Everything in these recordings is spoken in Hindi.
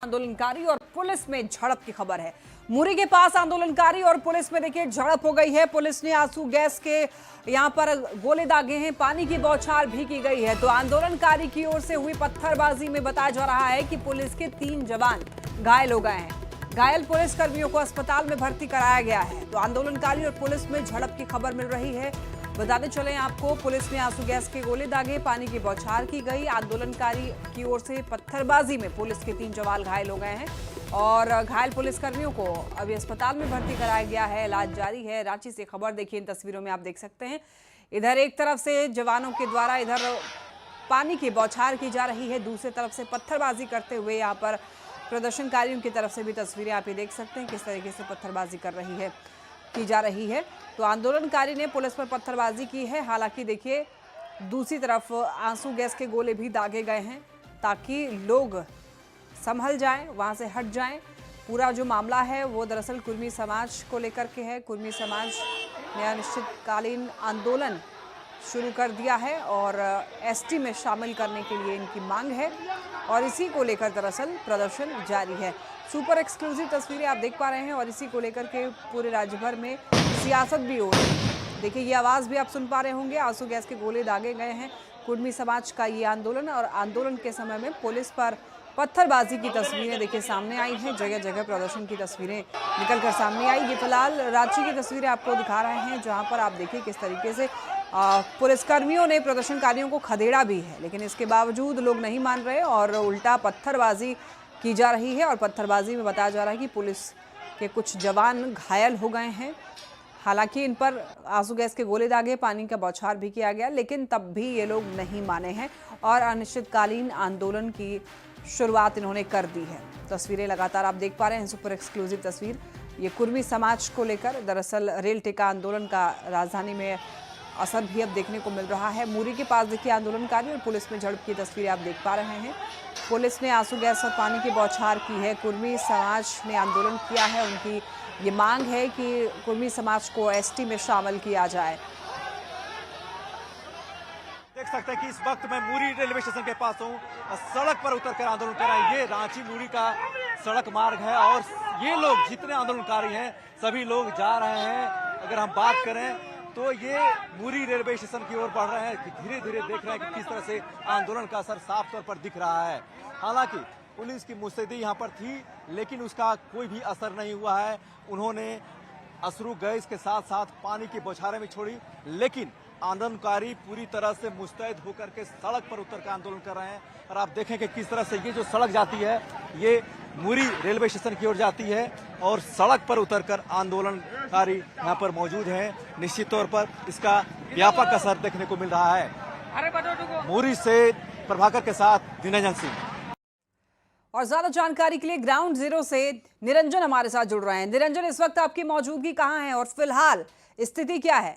आंदोलनकारी और पुलिस में झड़प की खबर है। मुरी के पास आंदोलनकारी और पुलिस में देखिए झड़प हो गई है। पुलिस ने आंसू गैस के यहां पर गोले दागे हैं, पानी की बौछार भी की गई है। तो आंदोलनकारी की ओर से हुई पत्थरबाजी में बताया जा रहा है कि पुलिस के 3 जवान घायल हो गए हैं। घायल पुलिस कर्मियों को अस्पताल में भर्ती कराया गया है। तो आंदोलनकारी और पुलिस में झड़प की खबर मिल रही है। बताते चले आपको, पुलिस ने आंसू गैस के गोले दागे, पानी की बौछार की गई। आंदोलनकारी की ओर से पत्थरबाजी में पुलिस के 3 जवान घायल हो गए हैं और घायल पुलिसकर्मियों को अभी अस्पताल में भर्ती कराया गया है। इलाज जारी है। रांची से खबर देखिए, इन तस्वीरों में आप देख सकते हैं। इधर एक तरफ से जवानों के द्वारा इधर पानी की बौछार की जा रही है, दूसरी तरफ से पत्थरबाजी करते हुए यहाँ पर प्रदर्शनकारियों की तरफ से भी तस्वीरें आप ये देख सकते हैं किस तरीके से पत्थरबाजी की जा रही है। तो आंदोलनकारी ने पुलिस पर पत्थरबाजी की है। हालांकि देखिए दूसरी तरफ आंसू गैस के गोले भी दागे गए हैं ताकि लोग संभल जाएं, वहां से हट जाएं। पूरा जो मामला है वो दरअसल कुर्मी समाज को लेकर के है। कुर्मी समाज ने अनिश्चितकालीन आंदोलन शुरू कर दिया है और एसटी में शामिल करने के लिए इनकी मांग है और इसी को लेकर दरअसल प्रदर्शन जारी है। सुपर एक्सक्लूसिव तस्वीरें आप देख पा रहे हैं और इसी को लेकर के पूरे राज्य भर में सियासत भी हो रही है। देखिए ये आवाज़ भी आप सुन पा रहे होंगे, आंसू गैस के गोले दागे गए हैं। कुर्मी समाज का ये आंदोलन और आंदोलन के समय में पुलिस पर पत्थरबाजी की तस्वीरें देखिए सामने आई हैं। जगह जगह प्रदर्शन की तस्वीरें निकलकर सामने आई। ये फिलहाल रांची की तस्वीरें आपको दिखा रहे हैं जहां पर आप देखिए किस तरीके से पुलिसकर्मियों ने प्रदर्शनकारियों को खदेड़ा भी है, लेकिन इसके बावजूद लोग नहीं मान रहे और उल्टा पत्थरबाजी की जा रही है। और पत्थरबाजी में बताया जा रहा है कि पुलिस के कुछ जवान घायल हो गए हैं। हालांकि इन पर आंसू गैस के गोले दागे, पानी का बौछार भी किया गया, लेकिन तब भी ये लोग नहीं माने हैं और अनिश्चितकालीन आंदोलन की शुरुआत इन्होंने कर दी है। तस्वीरें लगातार आप देख पा रहे हैं, सुपर एक्सक्लूसिव तस्वीर ये कुर्मी समाज को लेकर। दरअसल रेल टेका आंदोलन का राजधानी में असर भी अब देखने को मिल रहा है। मुरी के पास देखिए आंदोलनकारी और पुलिस में झड़प की तस्वीरें आप देख पा रहे हैं। पुलिस ने आंसू गैस और पानी की बौछार की है। कुर्मी समाज ने आंदोलन किया है। उनकी ये मांग है कि कुर्मी समाज को एसटी में शामिल किया जाए। देख सकते हैं कि इस वक्त मैं मुरी रेलवे स्टेशन के पास हूँ। सड़क पर उतरकर आंदोलन कर रहे हैं। ये रांची मुरी का सड़क मार्ग है और ये लोग जितने आंदोलनकारी हैं सभी लोग जा रहे हैं। अगर हम बात करें तो ये मुरी रेलवे स्टेशन की ओर बढ़ रहे हैं कि धीरे धीरे देख रहे हैं कि किस तरह से आंदोलन का असर साफ तौर पर दिख रहा है। हालांकि पुलिस की मुस्तैदी यहाँ पर थी, लेकिन उसका कोई भी असर नहीं हुआ है। उन्होंने अश्रु गैस के साथ साथ पानी की बौछारें भी छोड़ी, लेकिन आंदोलनकारी पूरी तरह से मुस्तैद होकर के सड़क पर उतरकर आंदोलन कर रहे हैं। और आप देखें कि किस तरह से ये जो सड़क जाती है ये मुरी रेलवे स्टेशन की ओर जाती है और सड़क पर उतरकर आंदोलनकारी यहाँ पर मौजूद हैं। निश्चित तौर पर इसका व्यापक असर देखने को मिल रहा है। मुरी से प्रभाकर के साथ दिनंजन सिंह। और ज्यादा जानकारी के लिए ग्राउंड जीरो से निरंजन हमारे साथ जुड़ रहे हैं। निरंजन, इस वक्त आपकी मौजूदगी कहाँ है और फिलहाल स्थिति क्या है?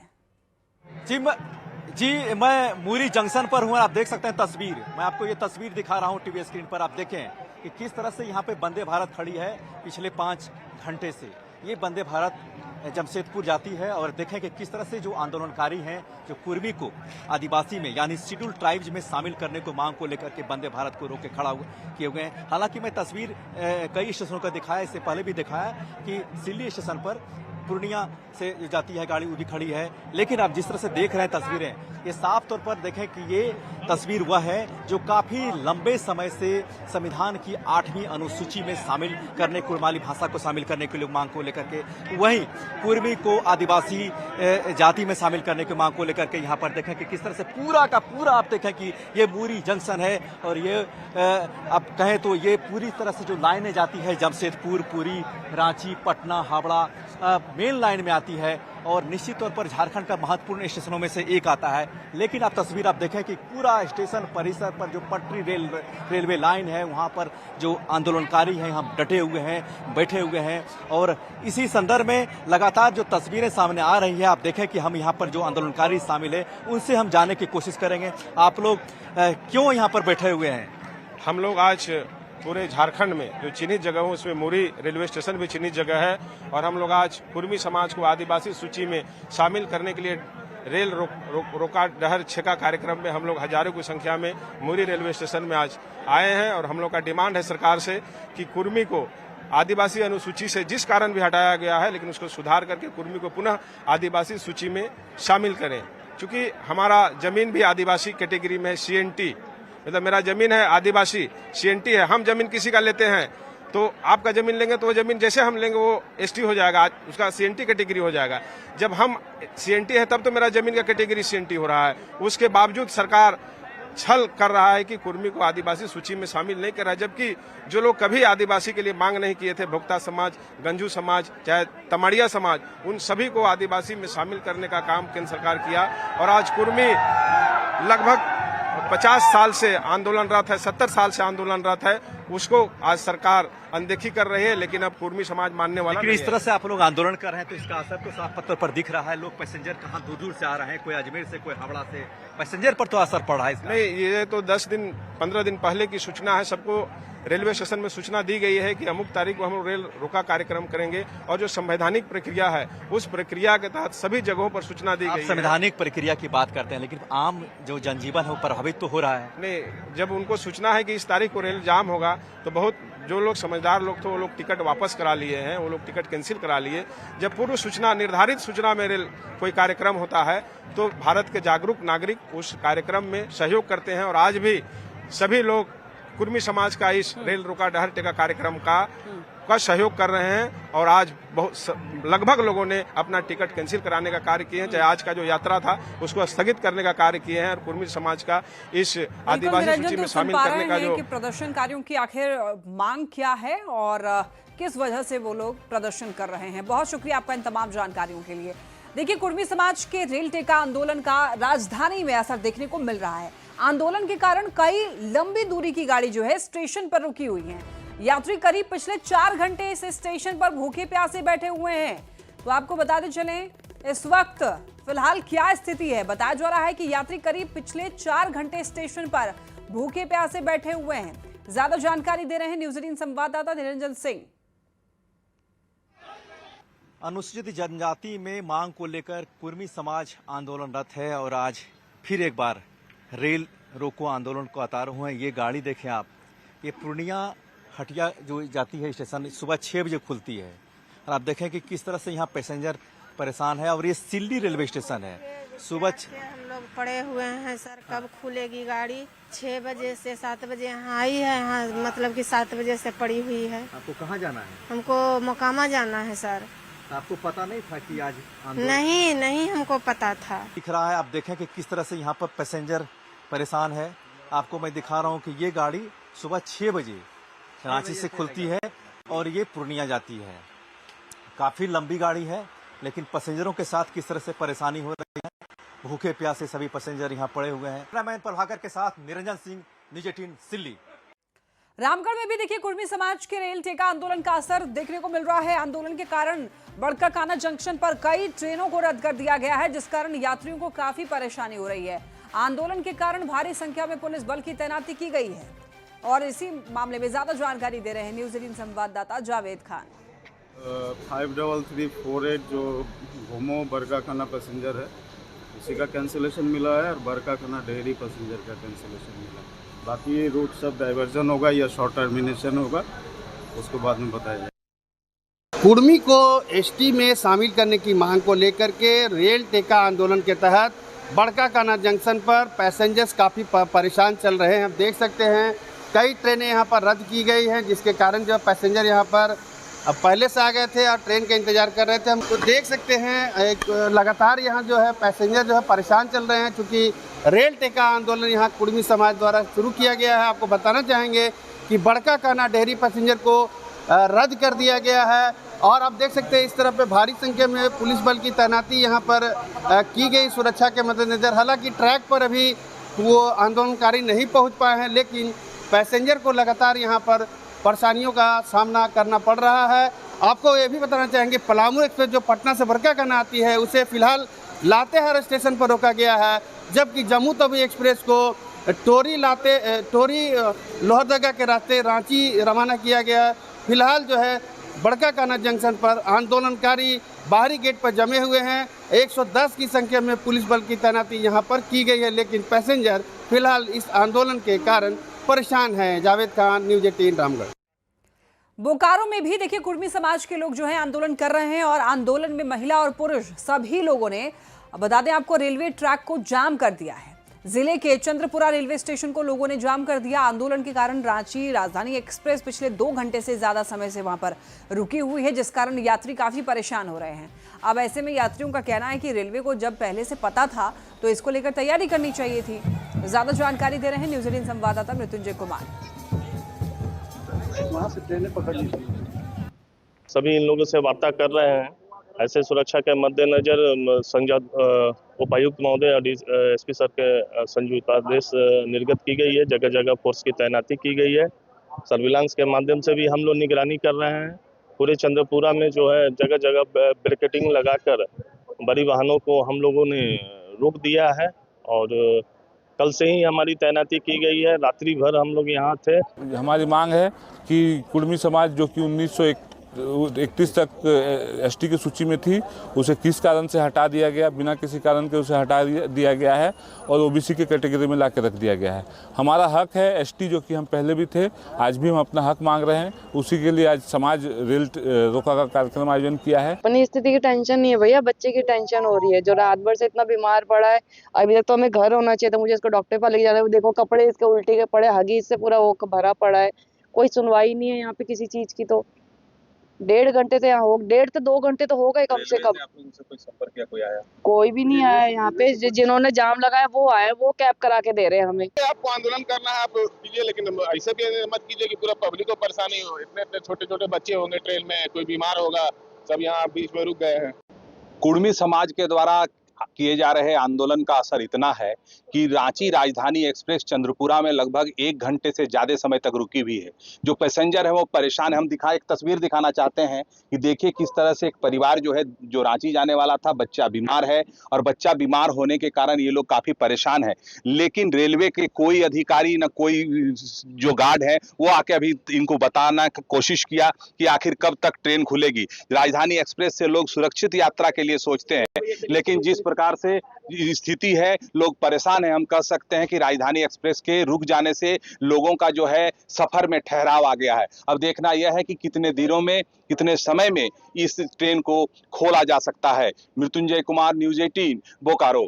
जी मैं मुरी जंक्शन पर हूँ। आप देख सकते हैं तस्वीर, मैं आपको ये तस्वीर दिखा रहा हूँ टीवी स्क्रीन पर। आप देखें कि किस तरह से यहाँ पे वंदे भारत खड़ी है पिछले 5 घंटे से। ये वंदे भारत जमशेदपुर जाती है और देखें कि किस तरह से जो आंदोलनकारी हैं जो कुर्मी को आदिवासी में यानी शेड्यूल ट्राइब्स में शामिल करने को मांग को लेकर के वंदे भारत को रोक के खड़ा किए हुए हैं। हालांकि मैं तस्वीर कई स्टेशनों का दिखाया, इससे पहले भी दिखाया कि सिल्ली स्टेशन पर पूर्णिया से जाती है गाड़ी, वो भी खड़ी है। लेकिन आप जिस तरह से देख रहे हैं तस्वीरें, ये साफ तौर पर देखें कि ये तस्वीर वह है जो काफी लंबे समय से संविधान की 8वीं अनुसूची में शामिल करने, कुर्माली भाषा को शामिल करने के लिए मांग को लेकर के, वहीं कुर्मी को आदिवासी जाति में शामिल करने की मांग को लेकर के यहाँ पर देखें कि किस तरह से पूरा का पूरा आप देखें कि ये मुरी जंक्शन है और ये आप कहें तो ये पूरी तरह से जो लाइनें जाती है जमशेदपुर, पुरी, रांची, पटना, हावड़ा मेन लाइन में आती है और निश्चित तौर पर झारखंड का महत्वपूर्ण स्टेशनों में से एक आता है। लेकिन आप तस्वीर आप देखें कि पूरा स्टेशन परिसर पर जो पटरी रेलवे लाइन है वहां पर जो आंदोलनकारी हैं हम डटे हुए हैं, बैठे हुए हैं। और इसी संदर्भ में लगातार जो तस्वीरें सामने आ रही है, आप देखें कि हम यहाँ पर जो आंदोलनकारी शामिल है उनसे हम जानने की कोशिश करेंगे। आप लोग क्यों यहाँ पर बैठे हुए हैं? हम लोग आज पूरे झारखंड में जो चिन्हित जगह हो उसमें मुरी रेलवे स्टेशन भी चिन्हित जगह है और हम लोग आज कुर्मी समाज को आदिवासी सूची में शामिल करने के लिए रेल रोका डहर छेका कार्यक्रम में हम लोग हजारों की संख्या में मुरी रेलवे स्टेशन में आज आए हैं और हम लोग का डिमांड है सरकार से कि कुर्मी को आदिवासी अनुसूची से जिस कारण भी हटाया गया है, लेकिन उसको सुधार करके कुर्मी को पुनः आदिवासी सूची में शामिल करें। क्योंकि हमारा जमीन भी आदिवासी कैटेगरी में है, CNT, मतलब मेरा जमीन है आदिवासी, CNT है। हम जमीन किसी का लेते हैं तो आपका जमीन लेंगे तो वो जमीन जैसे हम लेंगे वो ST हो जाएगा, उसका CNT कैटेगरी हो जाएगा। जब हम CNT है तब तो मेरा जमीन का कैटेगरी CNT हो रहा है। उसके बावजूद सरकार छल कर रहा है कि कुर्मी को आदिवासी सूची में शामिल नहीं कर रहा है, जबकि जो लोग कभी आदिवासी के लिए मांग नहीं किए थे, भोक्ता समाज, गंजू समाज, चाहे तमाड़िया समाज, उन सभी को आदिवासी में शामिल करने का काम केंद्र सरकार किया। और आज कुर्मी लगभग 50 साल से आंदोलनरत है, 70 साल से आंदोलनरत है, उसको आज सरकार अनदेखी कर रही है। लेकिन अब कुर्मी समाज मानने वाला नहीं है। इस तरह से आप लोग आंदोलन कर रहे हैं तो इसका असर तो साफ पत्थर पर दिख रहा है। लोग पैसेंजर कहाँ दूर दूर से आ रहे हैं, कोई अजमेर से, कोई हावड़ा से, पैसेंजर पर तो असर पड़ रहा है इसका। नहीं, ये तो 10 दिन 15 दिन पहले की सूचना है। सबको रेलवे स्टेशन में सूचना दी गई है कि अमुक तारीख को हम लोग रेल रोका कार्यक्रम करेंगे और जो संवैधानिक प्रक्रिया है उस प्रक्रिया के तहत सभी जगहों पर सूचना दी गई है। संवैधानिक प्रक्रिया की बात करते हैं, लेकिन आम जो जनजीवन है वो प्रभावित तो हो रहा है। नहीं, जब उनको सूचना है कि इस तारीख को रेल जाम होगा तो बहुत जो लोग समझदार लोग थे वो लोग टिकट वापस करा लिए हैं, वो लोग टिकट कैंसिल करा लिए। जब पूर्व सूचना, निर्धारित सूचना में रेल कोई कार्यक्रम होता है तो भारत के जागरूक नागरिक उस कार्यक्रम में सहयोग करते हैं। और आज भी सभी लोग कुर्मी समाज का इस रेल रोका डहर टेका कार्यक्रम का सहयोग कर रहे हैं। और आज बहुत लगभग लोगों ने अपना टिकट कैंसिल कराने का कार्य किए हैं, चाहे आज का जो यात्रा था उसको स्थगित करने का कार्य किए हैं। और कुर्मी समाज का इस आदिवासी सूची में शामिल करने का जो प्रदर्शनकारियों की आखिर मांग क्या है और किस वजह से वो लोग प्रदर्शन कर रहे हैं। बहुत शुक्रिया आपका इन तमाम जानकारियों के लिए। देखिए, कुर्मी समाज के रेल टेका आंदोलन का राजधानी में असर देखने को मिल रहा है। आंदोलन के कारण कई लंबी दूरी की गाड़ी जो है स्टेशन पर रुकी हुई है। यात्री करीब पिछले 4 घंटे इस स्टेशन पर भूखे प्यासे बैठे हुए हैं। तो आपको बताते चलें इस वक्त फिलहाल क्या स्थिति है। बताया जा रहा है कि यात्री करीब पिछले 4 घंटे स्टेशन पर भूखे प्यासे बैठे हुए हैं। ज्यादा जानकारी दे रहे हैं न्यूज 18 संवाददाता निरंजन सिंह। अनुसूचित जनजाति में मांग को लेकर कुर्मी समाज आंदोलनरत है और आज फिर एक बार रेल रोको आंदोलन को उतार हुए हैं। ये गाड़ी देखें आप, ये पूर्णिया हटिया जो जाती है स्टेशन सुबह 6 बजे खुलती है और आप देखें कि किस तरह से यहाँ पैसेंजर परेशान है। और ये सिल्ली रेलवे स्टेशन है। सुबह हम लोग पड़े हुए हैं सर, कब खुलेगी गाड़ी। 6 बजे से 7 बजे यहाँ आई है, यहाँ मतलब कि 7 बजे से पड़ी हुई है। आपको कहाँ जाना है? हमको मोकामा जाना है सर। आपको पता नहीं था कि आज नहीं हमको पता था। दिख रहा है, आप देखें कि किस तरह से यहाँ पर पैसेंजर परेशान है। आपको मैं दिखा रहा हूँ कि ये गाड़ी सुबह 6 बजे रांची से खुलती है और ये पूर्णिया जाती है। काफी लंबी गाड़ी है, लेकिन पैसेंजरों के साथ किस तरह से परेशानी हो रही है। भूखे प्यासे सभी पैसेंजर यहाँ पड़े हुए हैं। कैमरामैन प्रभाकर के साथ निरंजन सिंह, न्यूज 18 सिल्ली। रामगढ़ में भी देखिए कुर्मी समाज के रेल टेका आंदोलन का असर देखने को मिल रहा है। आंदोलन के कारण बड़काकाना जंक्शन पर कई ट्रेनों को रद्द कर दिया गया है, जिस कारण यात्रियों को काफी परेशानी हो रही है। आंदोलन के कारण भारी संख्या में पुलिस बल की तैनाती की गई है। और इसी मामले में ज्यादा जानकारी दे रहे हैं न्यूज 18 संवाददाता जावेद खान। 53348 जो घूमो बरकाखाना पैसेंजर है उसी का कैंसिलेशन मिला है और बरकाखाना डेहरी पैसेंजर का कैंसिलेशन मिला है। बाकी रूट सब डाइवर्जन होगा या शॉर्ट टर्मिनेशन होगा, उसको बाद में बताया जाएगा। कुर्मी को एसटी में शामिल करने की मांग को लेकर के रेल टेका आंदोलन के तहत बड़काकाना जंक्शन पर पैसेंजर्स काफ़ी परेशान चल रहे हैं। हम देख सकते हैं कई ट्रेनें यहाँ पर रद्द की गई हैं, जिसके कारण जो पैसेंजर यहाँ पर अब पहले से आ गए थे और ट्रेन का इंतज़ार कर रहे थे। हम तो देख सकते हैं एक लगातार यहाँ जो है पैसेंजर जो है परेशान चल रहे हैं, क्योंकि रेल टेका आंदोलन यहाँ कुर्मी समाज द्वारा शुरू किया गया है। आपको बताना चाहेंगे कि बड़काकाना डेहरी पैसेंजर को रद्द कर दिया गया है। और आप देख सकते हैं इस तरह पे भारी संख्या में पुलिस बल की तैनाती यहाँ पर की गई सुरक्षा के मद्देनज़र। हालांकि ट्रैक पर अभी वो आंदोलनकारी नहीं पहुँच पाए हैं, लेकिन पैसेंजर को लगातार यहाँ पर परेशानियों का सामना करना पड़ रहा है। आपको ये भी बताना चाहेंगे पलामू एक्सप्रेस जो पटना से बरकाकाना आती है उसे फिलहाल लातेहार स्टेशन पर रोका गया है, जबकि जम्मू तवी एक्सप्रेस को टोरी लोहरदगा के रास्ते रांची रवाना किया गया है। फिलहाल जो है बड़काकाना जंक्शन पर आंदोलनकारी बाहरी गेट पर जमे हुए हैं। 110 की संख्या में पुलिस बल की तैनाती यहाँ पर की गई है, लेकिन पैसेंजर फिलहाल इस आंदोलन के कारण परेशान हैं। जावेद खान, न्यूज़ 18 रामगढ़। बोकारो में भी देखिए कुर्मी समाज के लोग जो है आंदोलन कर रहे हैं और आंदोलन में महिला और पुरुष सभी लोगों ने, बता दें आपको, रेलवे ट्रैक को जाम कर दिया है। जिले के चंद्रपुरा रेलवे स्टेशन को लोगों ने जाम कर दिया। आंदोलन के कारण रांची राजधानी एक्सप्रेस पिछले 2 घंटे से ज्यादा समय से वहां पर रुकी हुई है, जिस कारण यात्री काफी परेशान हो रहे हैं। अब ऐसे में यात्रियों का कहना है कि रेलवे को जब पहले से पता था तो इसको लेकर तैयारी करनी चाहिए थी। ज्यादा जानकारी दे रहे हैं न्यूज़ 18 संवाददाता मृत्युंजय कुमार। वहाँ से ट्रेनें पकड़ ली। सभी इन लोगों से वार्ता कर रहे हैं। ऐसे सुरक्षा के मद्देनजर उपायुक्त महोदय और एसपी सर के संयुक्त आदेश निर्गत की गई है। जगह जगह फोर्स की तैनाती की गई है। सर्विलांस के माध्यम से भी हम लोग निगरानी कर रहे हैं। पूरे चंद्रपुरा में जो है जगह जगह बैरिकेडिंग लगाकर बड़ी वाहनों को हम लोगों ने रोक दिया है और कल से ही हमारी तैनाती की गई है। रात्रि भर हम लोग यहाँ थे। हमारी मांग है कि कुर्मी समाज जो कि 1931 तक एसटी की सूची में थी, उसे किस कारण से हटा दिया गया, बिना किसी कारण के उसे हटा दिया गया है और ओबीसी के कैटेगरी में ला के रख दिया गया है। हमारा हक है एसटी, जो कि हम पहले भी थे, आज भी हम अपना हक मांग रहे हैं। उसी के लिए आज समाज रेल रोका का कार्यक्रम आयोजन किया है। अपनी स्थिति की टेंशन नहीं है भैया, बच्चे की टेंशन हो रही है जो रात भर से इतना बीमार पड़ा है। अभी तक तो हमें घर होना चाहिए था, मुझे इसको डॉक्टर पर लेके जाना है। देखो कपड़े इसके उल्टी के पड़े, हगी से पूरा वो भरा पड़ा है। कोई सुनवाई नहीं है यहाँ पे किसी चीज की। तो 1.5 घंटे से यहाँ हो, 1.5 से 2 घंटे तो हो गए कम से कम। कोई संपर्क किया, कोई आया? कोई भी नहीं आया यहाँ पे। जिन्होंने जाम लगाया वो आए, वो कैब करा के दे रहे हैं हमें। आपको आंदोलन करना है आप कीजिए, लेकिन ऐसे भी मत कीजिए कि पूरा पब्लिक को परेशानी हो। इतने छोटे छोटे बच्चे होंगे ट्रेन में, कोई बीमार होगा, सब यहाँ बीच में रुक गए हैं। कुर्मी समाज के द्वारा किए जा रहे आंदोलन का असर इतना है कि रांची राजधानी एक्सप्रेस चंद्रपुरा में लगभग 1 घंटे से ज्यादा समय तक रुकी हुई है। जो पैसेंजर है वो परेशान है। हम एक तस्वीर दिखाना चाहते हैं कि देखिए किस तरह से एक परिवार जो है, जो रांची जाने वाला था, बच्चा बीमार है और बच्चा बीमार होने के कारण ये लोग काफी परेशान है। लेकिन रेलवे के कोई अधिकारी न कोई जो गार्ड है वो आके अभी इनको बताना कोशिश किया कि आखिर कब तक ट्रेन खुलेगी। राजधानी एक्सप्रेस से लोग सुरक्षित यात्रा के लिए सोचते हैं, लेकिन जिस प्रकार से स्थिति है, लोग परेशान हैं। हम कह सकते हैं कि राजधानी एक्सप्रेस के रुक जाने से लोगों का जो है सफर में ठहराव आ गया है। अब देखना यह है कि कितने दिनों में, कितने समय में इस ट्रेन को खोला जा सकता है। मृत्युंजय कुमार, न्यूज़ 18 बोकारो।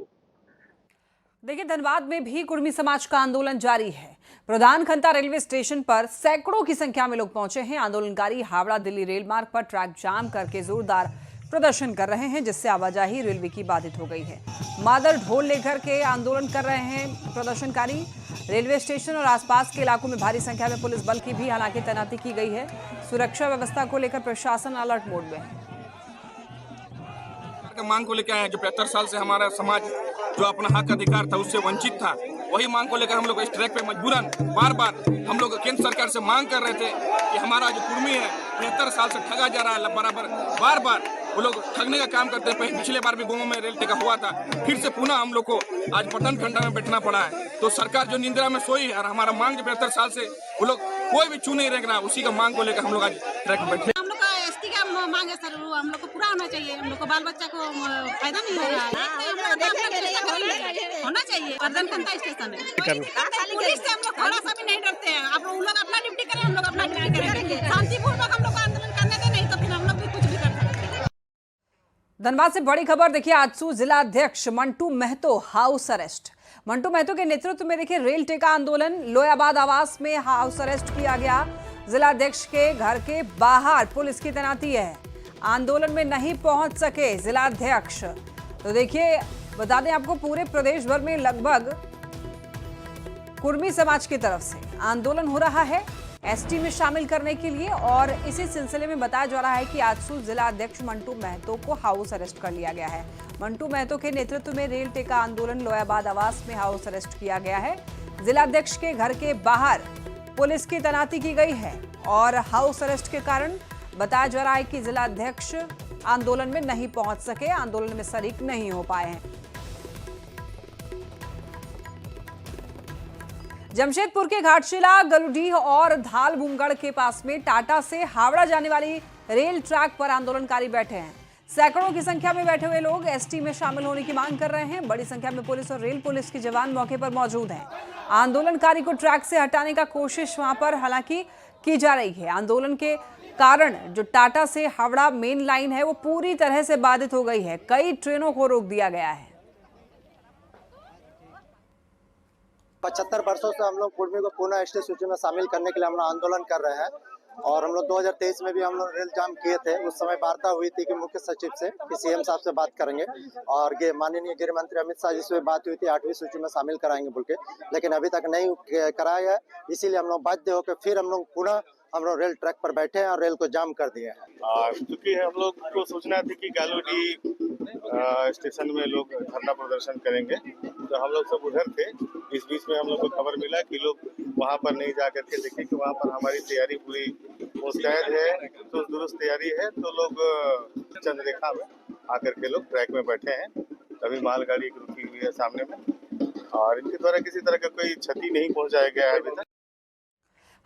देखिए धनबाद में भी कुर्मी समाज का आंदोलन जारी है। प्रधान खंता रेलवे स्टेशन पर सैकड़ों की संख्या में लोग पहुंचे हैं। आंदोलनकारी हावड़ा दिल्ली रेल मार्ग पर ट्रैक जाम करके जोरदार प्रदर्शन कर रहे हैं, जिससे आवाजाही रेलवे की बाधित हो गई है। मादर ढोल लेकर के आंदोलन कर रहे हैं प्रदर्शनकारी। रेलवे स्टेशन और आसपास के इलाकों में भारी संख्या में पुलिस बल की भी हालांकि तैनाती की गई है। सुरक्षा व्यवस्था को लेकर प्रशासन अलर्ट मोड में है। मांग को लेकर आए, जो 75 साल से हमारा समाज जो अपना हक अधिकार था उससे वंचित था, वही मांग को लेकर हम लोग इस ट्रैक पे मजबूरन बार बार हम लोग केंद्र सरकार से मांग कर रहे थे कि हमारा जो कुर्मी है 75 साल से ठगा जा रहा है। बराबर बार बार वो लोग ठगने का काम करते हैं। पिछले बार भी गाँव में रेल टेका हुआ था, फिर से पुनः हम लोग को आज पटन खंडा में बैठना पड़ा है। तो सरकार जो निंद्रा में सोई है और हमारा मांग जो 75 साल से वो लोग कोई भी चू नहीं रख रहा, उसी का मांग को लेकर हम लोग आज ट्रैक में बैठे। हम लोग का एसटी का मांग है सर, हम लोग को पूरा होना चाहिए। हम लोग को बाल बच्चा को फायदा नहीं हो रहा है, होना चाहिए। पटन खंडा स्टेशन है, पुलिस से हम लोग थोड़ा सा भी नहीं डरते हैं। आप लोग अपना ड्यूटी करें, हम लोग अपना ड्यूटी करेंगे। शांतिपूर्वक हम लोग आंदोलन करने दें, नहीं तो फिर हम लोग भी कुछ भी कर सकते हैं। धनबाद से बड़ी खबर देखिए, आजसू जिला अध्यक्ष मंटू महतो हाउस अरेस्ट। मंटू महतो के नेतृत्व में देखिए रेल टेका आंदोलन, लोयाबाद आवास में हाउस अरेस्ट किया गया। जिला अध्यक्ष के घर के बाहर पुलिस की तैनाती है। आंदोलन में नहीं पहुंच सके जिला अध्यक्ष। तो देखिए बता दें आपको, पूरे प्रदेश भर में लगभग कुर्मी समाज की तरफ से आंदोलन हो रहा है एसटी में शामिल करने के लिए, और इसी सिलसिले में बताया जा रहा है कि आजसू जिला अध्यक्ष मंटू महतो को हाउस अरेस्ट कर लिया गया है। मंटू महतो के नेतृत्व में रेल टेका आंदोलन लोयाबाद आवास में हाउस अरेस्ट किया गया है। जिला अध्यक्ष के घर के बाहर पुलिस की तैनाती की गई है और हाउस अरेस्ट के कारण बताया जा रहा है कि जिला अध्यक्ष आंदोलन में नहीं पहुंच सके, आंदोलन में शरीक नहीं हो पाए हैं। जमशेदपुर के घाटशिला, गलुडीह और धालभूमगढ़ के पास में टाटा से हावड़ा जाने वाली रेल ट्रैक पर आंदोलनकारी बैठे हैं। सैकड़ों की संख्या में बैठे हुए लोग एसटी में शामिल होने की मांग कर रहे हैं। बड़ी संख्या में पुलिस और रेल पुलिस के जवान मौके पर मौजूद हैं। आंदोलनकारी को ट्रैक से हटाने का कोशिश वहां पर हालांकि की जा रही है। आंदोलन के कारण जो टाटा से हावड़ा मेन लाइन है वो पूरी तरह से बाधित हो गई है। कई ट्रेनों को रोक दिया गया है। 75 वर्षों से हम लोग कुर्मी को पुनः एसटी सूची में शामिल करने के लिए हम लोग आंदोलन कर रहे हैं और हम लोग 2023 में भी हम लोग रेल जाम किए थे। उस समय वार्ता हुई थी कि मुख्य सचिव से कि सीएम साहब से बात करेंगे और माननीय गृह मंत्री अमित शाह जी से बात हुई थी 8वीं सूची में शामिल कराएंगे बोल के, लेकिन अभी तक नहीं कराया है। इसीलिए हम लोग बाध्य होकर फिर हम लोग पुनः हम लोग रेल ट्रैक पर बैठे हैं और रेल को जाम कर दिए हैं। क्योंकि हम लोग को सूचना थी कि गालूडी स्टेशन में लोग धरना प्रदर्शन करेंगे, तो हम लोग सब उधर थे। इस बीच में हम लोग को खबर मिला कि लोग वहां पर नहीं जा करके देखे कि वहां पर हमारी तैयारी पूरी मुस्तैद है, तो दुरुस्त तैयारी है। तो लोग चंद्ररेखा में आकर के लोग ट्रैक में बैठे हैं। तभी मालगाड़ी रुकी हुई है सामने में और इनके द्वारा किसी तरह का कोई क्षति नहीं पहुंचाया गया है अभी तक।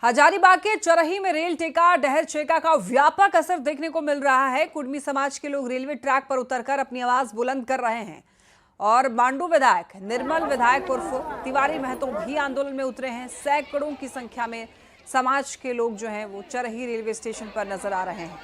हजारीबाग के चरही में रेल टेका डहर चेका का व्यापक असर देखने को मिल रहा है। कुर्मी समाज के लोग रेलवे ट्रैक पर उतरकर अपनी आवाज बुलंद कर रहे हैं और मांडू विधायक, निर्मल विधायक उर्फ तिवारी महतो भी आंदोलन में उतरे हैं। सैकड़ों की संख्या में समाज के लोग जो हैं वो चरही रेलवे स्टेशन पर नजर आ रहे हैं।